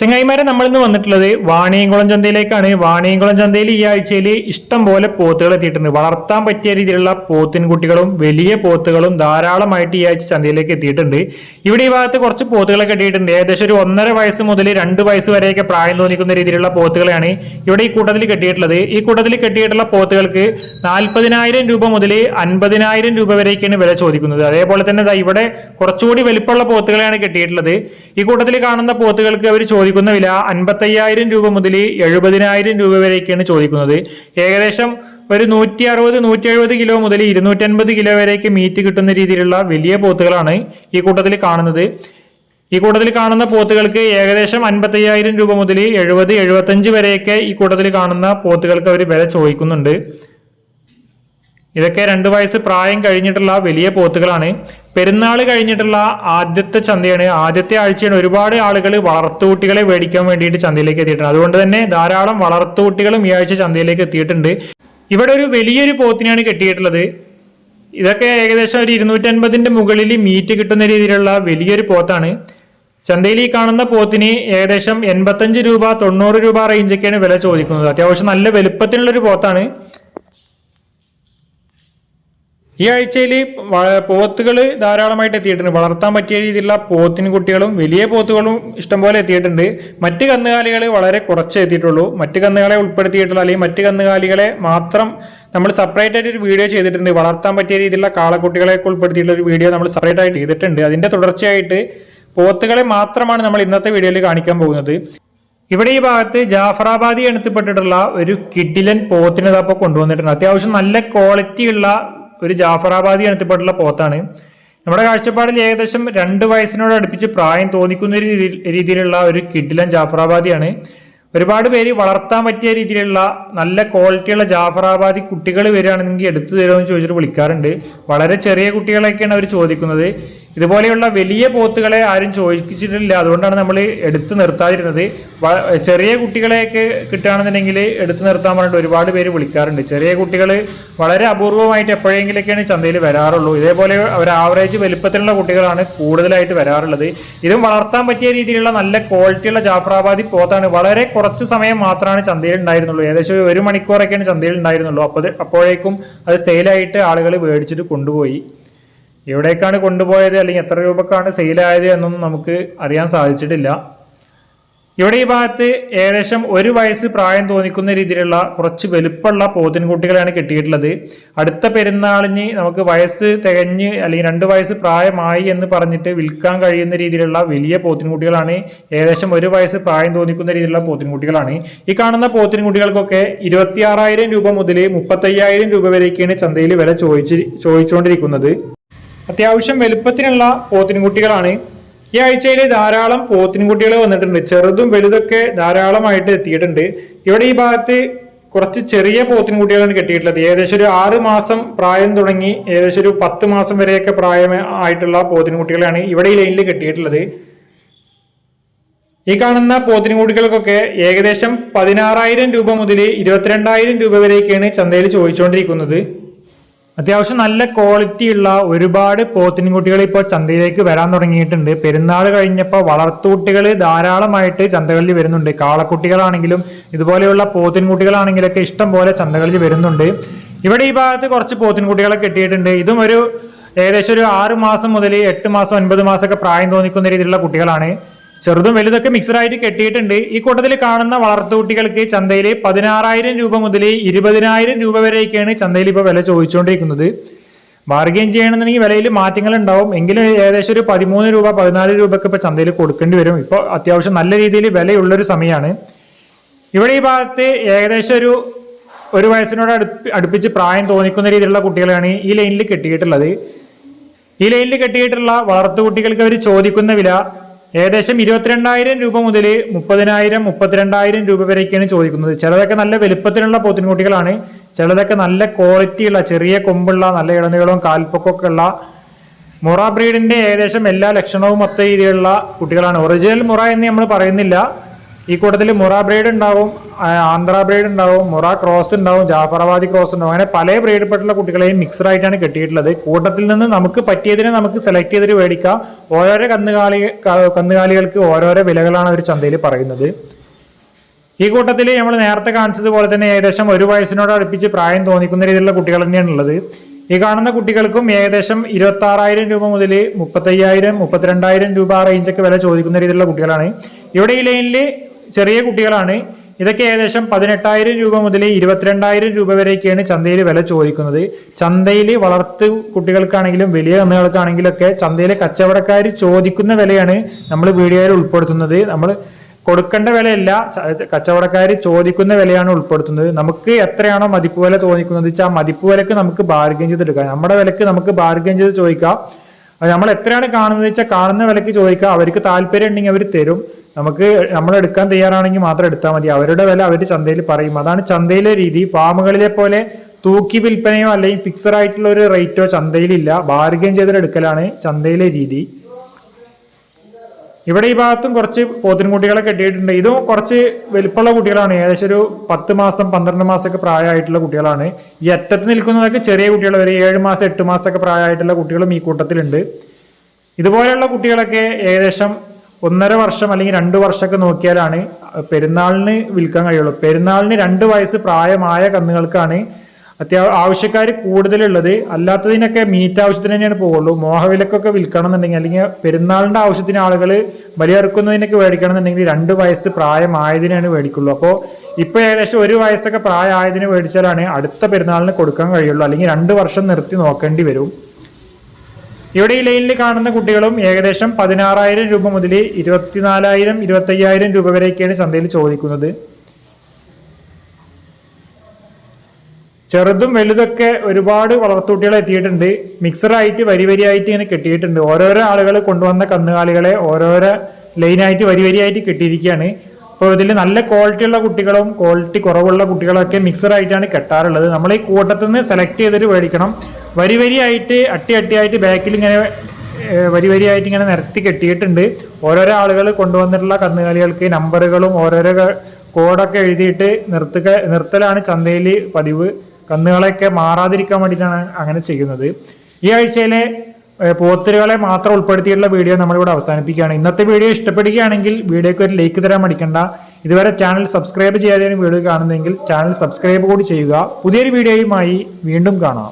ചങ്ങായിമാരെ നമ്മളിന്ന് വന്നിട്ടുള്ളത് വാണിയംകുളം ചന്തയിലേക്കാണ്. വാണിയംകുളം ചന്തയിൽ ഈ ആഴ്ചയിൽ ഇഷ്ടം പോലെ പോത്തുകൾ എത്തിയിട്ടുണ്ട്. വളർത്താൻ പറ്റിയ രീതിയിലുള്ള പോത്തിൻകുട്ടികളും വലിയ പോത്തുകളും ധാരാളമായിട്ട് ഈ ആഴ്ച ചന്തയിലേക്ക് എത്തിയിട്ടുണ്ട്. ഇവിടെ ഈ ഭാഗത്ത് കുറച്ച് പോത്തുകളൊക്കെ എത്തിയിട്ടുണ്ട്. ഏകദേശം ഒരു 1.5 വയസ്സ് മുതൽ 2 വയസ്സ് വരെയൊക്കെ പ്രായം തോന്നിക്കുന്ന രീതിയിലുള്ള പോത്തുകളാണ് ഇവിടെ ഈ കൂട്ടത്തിൽ കെട്ടിയിട്ടുള്ളത്. ഈ കൂട്ടത്തിൽ കെട്ടിയിട്ടുള്ള പോത്തുകൾക്ക് 40,000 രൂപ മുതൽ 50,000 രൂപ വരെയൊക്കെയാണ് വില ചോദിക്കുന്നത്. അതേപോലെ തന്നെ ഇവിടെ കുറച്ചുകൂടി വലിപ്പമുള്ള പോത്തുകളെയാണ് കെട്ടിയിട്ടുള്ളത്. ഈ കൂട്ടത്തിൽ കാണുന്ന പോത്തുകൾക്ക് അവർ ചോദിക്കുന്ന വില 55,000 രൂപ മുതൽ 70,000 രൂപ വരെയൊക്കെയാണ് ചോദിക്കുന്നത്. ഏകദേശം ഒരു 160-170 കിലോ മുതൽ 250 കിലോ വരെയൊക്കെ മീറ്റ് കിട്ടുന്ന രീതിയിലുള്ള വലിയ പോത്തുകളാണ് ഈ കൂട്ടത്തിൽ കാണുന്നത്. ഈ കൂട്ടത്തിൽ കാണുന്ന പോത്തുകൾക്ക് ഏകദേശം 55,000 രൂപ മുതൽ 70-75 വരെയൊക്കെ ഈ കൂട്ടത്തിൽ കാണുന്ന പോത്തുകൾക്ക് അവർ വില ചോദിക്കുന്നുണ്ട്. ഇതൊക്കെ 2 വയസ്സ് പ്രായം കഴിഞ്ഞിട്ടുള്ള വലിയ പോത്തുകളാണ്. പെരുന്നാൾ കഴിഞ്ഞിട്ടുള്ള ആദ്യത്തെ ചന്തയാണ്, ആദ്യത്തെ ആഴ്ചയാണ്. ഒരുപാട് ആളുകൾ വളർത്തുകുട്ടികളെ മേടിക്കാൻ വേണ്ടിയിട്ട് ചന്തയിലേക്ക് എത്തിയിട്ടുണ്ട്. അതുകൊണ്ട് തന്നെ ധാരാളം വളർത്തുകുട്ടികളും ഈ ആഴ്ച ചന്തയിലേക്ക് എത്തിയിട്ടുണ്ട്. ഇവിടെ ഒരു വലിയൊരു പോത്തിനെയാണ് കെട്ടിയിട്ടുള്ളത്. ഇതൊക്കെ ഏകദേശം ഒരു 250ന്റെ മുകളിൽ മീറ്റ് കിട്ടുന്ന രീതിയിലുള്ള വലിയൊരു പോത്താണ്. ചന്തയിൽ ഈ കാണുന്ന പോത്തിന് ഏകദേശം 85 രൂപ 90 രൂപ റേഞ്ചൊക്കെയാണ് വില ചോദിക്കുന്നത്. അത്യാവശ്യം നല്ല വലുപ്പത്തിനുള്ളൊരു പോത്താണ്. ഈ ആഴ്ചയിൽ പോത്തുകൾ ധാരാളമായിട്ട് എത്തിയിട്ടുണ്ട്. വളർത്താൻ പറ്റിയ രീതിയിലുള്ള പോത്തിന് കുട്ടികളും വലിയ പോത്തുകളും ഇഷ്ടംപോലെ എത്തിയിട്ടുണ്ട്. മറ്റ് കന്നുകാലികൾ വളരെ കുറച്ച് എത്തിയിട്ടുള്ളൂ. മറ്റ് കന്നുകാലികളെ ഉൾപ്പെടുത്തിയിട്ടുള്ള അല്ലെങ്കിൽ മറ്റ് കന്നുകാലികളെ മാത്രം നമ്മൾ സെപ്പറേറ്റ് ആയിട്ട് ഒരു വീഡിയോ ചെയ്തിട്ടുണ്ട്. വളർത്താൻ പറ്റിയ രീതിയിലുള്ള കാളക്കുട്ടികളെ ഉൾപ്പെടുത്തിയിട്ടുള്ള ഒരു വീഡിയോ നമ്മൾ സെപ്പറേറ്റ് ആയിട്ട് ചെയ്തിട്ടുണ്ട്. അതിന്റെ തുടർച്ചയായിട്ട് പോത്തുകളെ മാത്രമാണ് നമ്മൾ ഇന്നത്തെ വീഡിയോയിൽ കാണിക്കാൻ പോകുന്നത്. ഇവിടെ ഈ ഭാഗത്ത് ജാഫറാബാദി എഴുത്തപ്പെട്ടിട്ടുള്ള ഒരു കിഡിലൻ പോത്തിനെ അപ്പോൾ കൊണ്ടുവന്നിട്ടുണ്ട്. അത്യാവശ്യം നല്ല ക്വാളിറ്റി ഉള്ള ഒരു ജാഫറാബാദി എഴുത്തപ്പെട്ടുള്ള പോത്താണ്. നമ്മുടെ കാഴ്ചപ്പാടിൽ ഏകദേശം 2 വയസ്സിനോട് അടുപ്പിച്ച് പ്രായം തോന്നിക്കുന്ന രീതിയിലുള്ള ഒരു കിഡിലൻ ജാഫറാബാദിയാണ്. ഒരുപാട് പേര് വളർത്താൻ പറ്റിയ രീതിയിലുള്ള നല്ല ക്വാളിറ്റിയുള്ള ജാഫറാബാദി കുട്ടികൾ വരികയാണെങ്കിൽ എടുത്തു തരുമെന്ന് ചോദിച്ചിട്ട് വിളിക്കാറുണ്ട്. വളരെ ചെറിയ കുട്ടികളൊക്കെയാണ് അവർ ചോദിക്കുന്നത്. ഇതുപോലെയുള്ള വലിയ പോത്തുകളെ ആരും ചോദിച്ചിട്ടില്ല. അതുകൊണ്ടാണ് നമ്മൾ എടുത്തു നിർത്താതിരുന്നത്. ചെറിയ കുട്ടികളെയൊക്കെ കിട്ടുകയാണെന്നുണ്ടെങ്കിൽ എടുത്തു നിർത്താൻ പറഞ്ഞിട്ട് ഒരുപാട് പേര് വിളിക്കാറുണ്ട്. ചെറിയ കുട്ടികൾ വളരെ അപൂർവമായിട്ട് എപ്പോഴെങ്കിലൊക്കെയാണ് ചന്തയിൽ വരാറുള്ളൂ. ഇതേപോലെ ഒരു ആവറേജ് വലുപ്പത്തിലുള്ള കുട്ടികളാണ് കൂടുതലായിട്ട് വരാറുള്ളത്. ഇതും വളർത്താൻ പറ്റിയ രീതിയിലുള്ള നല്ല ക്വാളിറ്റിയുള്ള ജാഫറാബാദി പോത്താണ്. വളരെ കുറച്ച് സമയം മാത്രമാണ് ചന്തയിൽ ഉണ്ടായിരുന്നുള്ളൂ. ഏകദേശം 1 മണിക്കൂറൊക്കെയാണ് ചന്തയിൽ ഉണ്ടായിരുന്നുള്ളൂ. അപ്പോഴേക്കും അത് സെയിലായിട്ട് ആളുകൾ മേടിച്ചിട്ട് കൊണ്ടുപോയി. എവിടേക്കാണ് കൊണ്ടുപോയത് അല്ലെങ്കിൽ എത്ര രൂപക്കാണ് സെയിലായത് എന്നൊന്നും നമുക്ക് അറിയാൻ സാധിച്ചിട്ടില്ല. ഇവിടെ ഈ ഭാഗത്ത് ഏകദേശം 1 വയസ്സ് പ്രായം തോന്നിക്കുന്ന രീതിയിലുള്ള കുറച്ച് വലുപ്പമുള്ള പോത്തിൻകുട്ടികളാണ് കിട്ടിയിട്ടുള്ളത്. അടുത്ത പെരുന്നാളിന് നമുക്ക് വയസ്സ് തികഞ്ഞ് അല്ലെങ്കിൽ 2 വയസ്സ് പ്രായമായി എന്ന് പറഞ്ഞിട്ട് വിൽക്കാൻ കഴിയുന്ന രീതിയിലുള്ള വലിയ പോത്തിൻകുട്ടികളാണ്. ഏകദേശം 1 വയസ്സ് പ്രായം തോന്നിക്കുന്ന രീതിയിലുള്ള പോത്തിൻകുട്ടികളാണ്. ഈ കാണുന്ന പോത്തിൻകുട്ടികൾക്കൊക്കെ 26,000 രൂപ മുതൽ 35,000 രൂപ വരെയൊക്കെയാണ് ചന്തയിൽ വില ചോദിച്ചുകൊണ്ടിരിക്കുന്നത്. അത്യാവശ്യം വലുപ്പത്തിനുള്ള പോത്തിൻകുട്ടികളാണ്. ഈ ആഴ്ചയിൽ ധാരാളം പോത്തിൻകുട്ടികൾ വന്നിട്ടുണ്ട്. ചെറുതും വലുതൊക്കെ ധാരാളമായിട്ട് എത്തിയിട്ടുണ്ട്. ഇവിടെ ഈ ഭാഗത്ത് കുറച്ച് ചെറിയ പോത്തിൻകുട്ടികളാണ് കെട്ടിയിട്ടുള്ളത്. ഏകദേശം ഒരു 6 മാസം പ്രായം തുടങ്ങി ഏകദേശം ഒരു 10 മാസം വരെയൊക്കെ പ്രായം ആയിട്ടുള്ള പോത്തിൻകുട്ടികളാണ് ഇവിടെ ഈ ലൈനിൽ കെട്ടിയിട്ടുള്ളത്. ഈ കാണുന്ന പോത്തിൻകുട്ടികൾക്കൊക്കെ ഏകദേശം 16,000 രൂപ മുതൽ 22,000 രൂപ വരെയൊക്കെയാണ് ചന്തയിൽ ചോദിച്ചുകൊണ്ടിരിക്കുന്നത്. അത്യാവശ്യം നല്ല ക്വാളിറ്റി ഉള്ള ഒരുപാട് പോത്തിൻകുട്ടികൾ ഇപ്പോൾ ചന്തയിലേക്ക് വരാൻ തുടങ്ങിയിട്ടുണ്ട്. പെരുന്നാൾ കഴിഞ്ഞപ്പോൾ വളർത്തുകുട്ടികൾ ധാരാളമായിട്ട് ചന്തകളിൽ വരുന്നുണ്ട്. കാളക്കുട്ടികളാണെങ്കിലും ഇതുപോലെയുള്ള പോത്തിൻകുട്ടികളാണെങ്കിലൊക്കെ ഇഷ്ടം പോലെ ചന്തകളിൽ വരുന്നുണ്ട്. ഇവിടെ ഈ ഭാഗത്ത് കുറച്ച് പോത്തിൻകുട്ടികളെ കെട്ടിയിട്ടുണ്ട്. ഇതും ഏകദേശം ഒരു 6 മാസം മുതൽ 8 മാസം 9 മാസമൊക്കെ പ്രായം തോന്നിക്കുന്ന രീതിയിലുള്ള കുട്ടികളാണ്. ചെറുതും വലുതൊക്കെ മിക്സഡായിട്ട് കെട്ടിയിട്ടുണ്ട്. ഈ കൂട്ടത്തിൽ കാണുന്ന വളർത്തുകുട്ടികൾക്ക് ചന്തയിൽ 16,000 രൂപ മുതൽ 20,000 രൂപ വരെയൊക്കെയാണ് ചന്തയിൽ ഇപ്പോൾ വില ചോദിച്ചുകൊണ്ടിരിക്കുന്നത്. ബാർഗെയിൻ ചെയ്യണമെന്നുണ്ടെങ്കിൽ വിലയിൽ മാറ്റങ്ങൾ ഉണ്ടാവും. എങ്കിലും ഏകദേശം ഒരു 13 രൂപ 14 രൂപയൊക്കെ ഇപ്പോൾ ചന്തയിൽ കൊടുക്കേണ്ടി വരും. ഇപ്പോൾ അത്യാവശ്യം നല്ല രീതിയിൽ വിലയുള്ളൊരു സമയമാണ്. ഇവിടെ ഈ ഭാഗത്ത് ഏകദേശം ഒരു വയസ്സിനോട് അടുപ്പിച്ച് പ്രായം തോന്നിക്കുന്ന രീതിയിലുള്ള കുട്ടികളാണ് ഈ ലൈനിൽ കെട്ടിയിട്ടുള്ളത്. ഈ ലൈനിൽ കെട്ടിയിട്ടുള്ള വളർത്തുകുട്ടികൾക്ക് അവർ ചോദിക്കുന്ന വില ഏകദേശം 22,000 രൂപ മുതൽ 30,000 32,000 രൂപ വരെയൊക്കെയാണ് ചോദിക്കുന്നത്. ചിലതൊക്കെ നല്ല വലുപ്പത്തിലുള്ള പോത്തിൻകുട്ടികളാണ്, ചിലതൊക്കെ നല്ല ക്വാളിറ്റിയുള്ള ചെറിയ കൊമ്പുള്ള നല്ല ഇടനീളവും കാൽപ്പൊക്കമൊക്കെ ഉള്ള മുറ ബ്രീഡിന്റെ ഏകദേശം എല്ലാ ലക്ഷണവും മൊത്ത രീതിയിലുള്ള കുട്ടികളാണ്. ഒറിജിനൽ മുറ എന്ന് നമ്മൾ പറയുന്നില്ല. ഈ കൂട്ടത്തിൽ മുറ ബ്രീഡ് ഉണ്ടാവും, ആന്ധ്ര ബ്രീഡ് ഉണ്ടാവും, മുറ ക്രോസ് ഉണ്ടാവും, ജാഫറാബാദി ക്രോസ് ഉണ്ടാവും. അങ്ങനെ പല ബ്രീഡപ്പെട്ടുള്ള കുട്ടികളെയും മിക്സഡ് ആയിട്ടാണ് കെട്ടിയിട്ടുള്ളത്. കൂട്ടത്തിൽ നിന്ന് നമുക്ക് പറ്റിയതിനെ നമുക്ക് സെലക്ട് ചെയ്തിട്ട് മേടിക്കാം. ഓരോരോ കന്നുകാലികൾക്ക് ഓരോരോ വിലകളാണ് അവർ ചന്തയിൽ പറയുന്നത്. ഈ കൂട്ടത്തിൽ നമ്മൾ നേരത്തെ കാണിച്ചതുപോലെ തന്നെ ഏകദേശം 1 വയസ്സിനോട് അടുപ്പിച്ച് പ്രായം തോന്നിക്കുന്ന രീതിയിലുള്ള കുട്ടികൾ തന്നെയാണ് ഉള്ളത്. ഈ കാണുന്ന കുട്ടികൾക്കും ഏകദേശം 26,000 രൂപ മുതൽ 35,000 32,000 രൂപ റേഞ്ചൊക്കെ വില ചോദിക്കുന്ന രീതിയിലുള്ള കുട്ടികളാണ്. ഇവിടെ ഈ ലൈനിൽ ചെറിയ കുട്ടികളാണ്. ഇതൊക്കെ ഏകദേശം 18,000 രൂപ മുതൽ 22,000 രൂപ വരെയൊക്കെയാണ് ചന്തയിൽ വില ചോദിക്കുന്നത്. ചന്തയിൽ വളർത്തു കുട്ടികൾക്കാണെങ്കിലും വലിയ കന്നുകൾക്കാണെങ്കിലും ഒക്കെ ചന്തയിലെ കച്ചവടക്കാർ ചോദിക്കുന്ന വിലയാണ് നമ്മൾ വീഡിയോയിൽ ഉൾപ്പെടുത്തുന്നത്. നമ്മൾ കൊടുക്കേണ്ട വിലയല്ല, കച്ചവടക്കാർ ചോദിക്കുന്ന വിലയാണ് ഉൾപ്പെടുത്തുന്നത്. നമുക്ക് എത്രയാണോ മതിപ്പ് വില തോന്നിക്കുന്നത് വെച്ചാൽ ആ മതിപ്പ് വിലക്ക് നമുക്ക് ബാർഗൈൻ ചെയ്തെടുക്കാം. നമ്മുടെ വിലക്ക് നമുക്ക് ബാർഗൈൻ ചെയ്ത് ചോദിക്കാം. നമ്മൾ എത്രയാണ് കാണുന്നത് വെച്ചാൽ കാണുന്ന വിലക്ക് ചോദിക്കാം. അവർക്ക് താല്പര്യം ഉണ്ടെങ്കിൽ അവർ തരും. നമ്മൾ എടുക്കാൻ തയ്യാറാണെങ്കിൽ മാത്രം എടുത്താൽ മതി. അവരുടെ വില അവർ ചന്തയിൽ പറയും. അതാണ് ചന്തയിലെ രീതി. ഫാമുകളിലെ പോലെ തൂക്കി വിൽപ്പനയോ അല്ലെങ്കിൽ ഫിക്സഡ് ആയിട്ടുള്ള ഒരു റേറ്റോ ചന്തയിലില്ല. ബാർഗൈൻ ചെയ്തിട്ട് എടുക്കലാണ് ചന്തയിലെ രീതി. ഇവിടെ ഈ ഭാഗത്തും കുറച്ച് പോത്തിൻകുട്ടികളെ കെട്ടിയിട്ടുണ്ട്. ഇതും കുറച്ച് വലിപ്പമുള്ള കുട്ടികളാണ്. ഏകദേശം ഒരു 10 മാസം 12 മാസമൊക്കെ പ്രായമായിട്ടുള്ള കുട്ടികളാണ്. ഈ അറ്റത്ത് നിൽക്കുന്നതൊക്കെ ചെറിയ കുട്ടികൾ വരെ 7 മാസം 8 മാസമൊക്കെ പ്രായമായിട്ടുള്ള കുട്ടികളും ഈ കൂട്ടത്തിലുണ്ട്. ഇതുപോലെയുള്ള കുട്ടികളൊക്കെ ഏകദേശം 1.5 വർഷം അല്ലെങ്കിൽ 2 വർഷമൊക്കെ നോക്കിയാലാണ് പെരുന്നാളിന് വിൽക്കാൻ കഴിയുള്ളൂ. പെരുന്നാളിന് 2 വയസ്സ് പ്രായമായ കന്നുകൾക്കാണ് ആവശ്യക്കാർ കൂടുതലുള്ളത്. അല്ലാത്തതിനൊക്കെ മീറ്റ് ആവശ്യത്തിന് തന്നെയാണ് പോകുള്ളൂ. മോഹവിലക്കൊക്കെ വിൽക്കണം എന്നുണ്ടെങ്കിൽ അല്ലെങ്കിൽ പെരുന്നാളിന്റെ ആവശ്യത്തിന് ആളുകൾ ബലിയറുക്കുന്നതിനൊക്കെ മേടിക്കണം എന്നുണ്ടെങ്കിൽ 2 വയസ്സ് പ്രായമായതിനാണ് മേടിക്കുള്ളൂ. അപ്പോൾ ഇപ്പൊ ഏകദേശം 1 വയസ്സൊക്കെ പ്രായമായതിന് മേടിച്ചാലാണ് അടുത്ത പെരുന്നാളിന് കൊടുക്കാൻ കഴിയുള്ളൂ. അല്ലെങ്കിൽ 2 വർഷം നിർത്തി നോക്കേണ്ടി വരും. ഇവിടെ ഈ ലൈനിൽ കാണുന്ന കുട്ടികളും ഏകദേശം 16,000 രൂപ മുതൽ 24,000 25,000 രൂപ വരെയൊക്കെയാണ് ചന്തയിൽ ചോദിക്കുന്നത്. ചെറുതും വലുതൊക്കെ ഒരുപാട് വളർത്തുകുട്ടികൾ എത്തിയിട്ടുണ്ട്. മിക്സറായിട്ട് വരിയായിട്ട് ഇങ്ങനെ കെട്ടിയിട്ടുണ്ട്. ഓരോരോ ആളുകൾ കൊണ്ടുവന്ന കന്നുകാലികളെ ഓരോരോ ലൈനായിട്ട് വരിയായിട്ട് കെട്ടിയിരിക്കുകയാണ്. അപ്പോൾ ഇതിൽ നല്ല ക്വാളിറ്റി ഉള്ള കുട്ടികളും ക്വാളിറ്റി കുറവുള്ള കുട്ടികളൊക്കെ മിക്സറായിട്ടാണ് കെട്ടാറുള്ളത്. നമ്മൾ ഈ കൂട്ടത്തിൽ നിന്ന് സെലക്ട് ചെയ്തിട്ട് മേടിക്കണം. വരിയായിട്ട് അട്ടിയായിട്ട് ബാക്കിൽ ഇങ്ങനെ വരിയായിട്ട് ഇങ്ങനെ നിരത്തി കെട്ടിയിട്ടുണ്ട്. ഓരോരോ ആളുകൾ കൊണ്ടുവന്നിട്ടുള്ള കന്നുകാലികൾക്ക് നമ്പറുകളും ഓരോരോ കോഡൊക്കെ എഴുതിയിട്ട് നിർത്തലാണ് ചന്തയിൽ പതിവ്. കന്നുകളെയൊക്കെ മാറാതിരിക്കാൻ വേണ്ടിയിട്ടാണ് അങ്ങനെ ചെയ്യുന്നത്. ഈ ആഴ്ചയിലെ പോത്തുകളെ മാത്രം ഉൾപ്പെടുത്തിയിട്ടുള്ള വീഡിയോ നമ്മളിവിടെ അവസാനിപ്പിക്കുകയാണ്. ഇന്നത്തെ വീഡിയോ ഇഷ്ടപ്പെടുകയാണെങ്കിൽ വീഡിയോക്ക് ഒരു ലൈക്ക് തരാൻ മടിക്കണ്ട. ഇതുവരെ ചാനൽ സബ്സ്ക്രൈബ് ചെയ്യാതെയാണ് വീഡിയോ കാണുന്നതെങ്കിൽ ചാനൽ സബ്സ്ക്രൈബ് കൂടി ചെയ്യുക. പുതിയൊരു വീഡിയോയുമായി വീണ്ടും കാണാം.